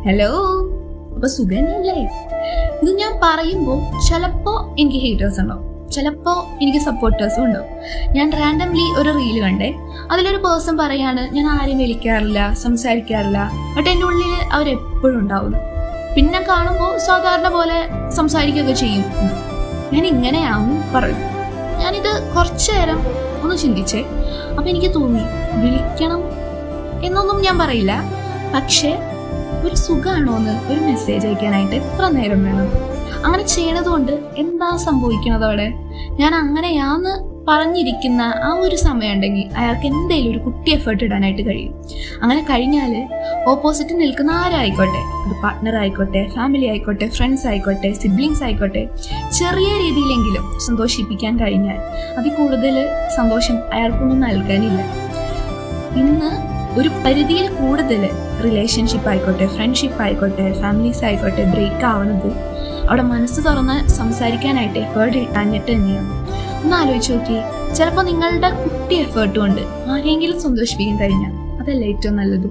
Hello, അപ്പൊ സുഖന്നല്ലേ? ഇത് ഞാൻ പറയുമ്പോൾ ചിലപ്പോ എനിക്ക് ഹേറ്റേഴ്സ് ഉണ്ടാവും, ചിലപ്പോ എനിക്ക് സപ്പോർട്ടേഴ്സും ഉണ്ടാവും. ഞാൻ റാൻഡംലി ഒരു റീല് കണ്ടേ, അതിലൊരു പേഴ്സൺ പറയാണ്, ഞാൻ ആരെയും വിളിക്കാറില്ല, സംസാരിക്കാറില്ല, ബട്ട് എൻ്റെ ഉള്ളിൽ അവരെപ്പോഴും ഉണ്ടാവുന്നു. പിന്നെ കാണുമ്പോൾ സാധാരണ പോലെ സംസാരിക്കുകയൊക്കെ ചെയ്യും. ഞാൻ ഇങ്ങനെയാവും പറയും. ഞാനിത് കുറച്ചു നേരം ഒന്ന് ചിന്തിച്ചേ. അപ്പം എനിക്ക് തോന്നി, വിളിക്കണം എന്നൊന്നും ഞാൻ പറയില്ല, പക്ഷേ ഒരു സുഖമാണോന്ന് ഒരു മെസ്സേജ് അയക്കാനായിട്ട് എത്ര നേരം വേണം? അങ്ങനെ ചെയ്യണത് കൊണ്ട് എന്താ സംഭവിക്കുന്നത് അവിടെ? ഞാൻ അങ്ങനെയാന്ന് പറഞ്ഞിരിക്കുന്ന ആ ഒരു സമയം ഉണ്ടെങ്കിൽ അയാൾക്ക് എന്തെങ്കിലും ഒരു കുട്ടി എഫേർട്ട് ഇടാനായിട്ട് കഴിയും. അങ്ങനെ കഴിഞ്ഞാൽ ഓപ്പോസിറ്റ് നിൽക്കുന്ന ആരായിക്കോട്ടെ, അത് പാർട്ട്ണർ ആയിക്കോട്ടെ, ഫാമിലി ആയിക്കോട്ടെ, ഫ്രണ്ട്സ് ആയിക്കോട്ടെ, സിബ്ലിങ്സ് ആയിക്കോട്ടെ, ചെറിയ രീതിയിലെങ്കിലും സന്തോഷിപ്പിക്കാൻ കഴിഞ്ഞാൽ അതിൽ കൂടുതൽ സന്തോഷം അയാൾക്കൊന്നും നൽകാനില്ല. ഇന്ന് ഒരു പരിധിയിൽ കൂടുതൽ റിലേഷൻഷിപ്പ് ആയിക്കോട്ടെ, ഫ്രണ്ട്ഷിപ്പ് ആയിക്കോട്ടെ, ഫാമിലീസ് ആയിക്കോട്ടെ ബ്രേക്ക് ആവുന്നത് അവിടെ മനസ്സ് തുറന്ന് സംസാരിക്കാനായിട്ട് എഫേർട്ട് ഇട്ടാഞ്ഞിട്ട് തന്നെയാണ്. ഒന്ന് ആലോചിച്ച് നോക്കി, ചിലപ്പോൾ നിങ്ങളുടെ കുട്ടി എഫേർട്ട് കൊണ്ട് ആരെങ്കിലും സന്തോഷിപ്പിക്കാൻ കഴിഞ്ഞാൽ അതല്ല ഏറ്റവും നല്ലത്.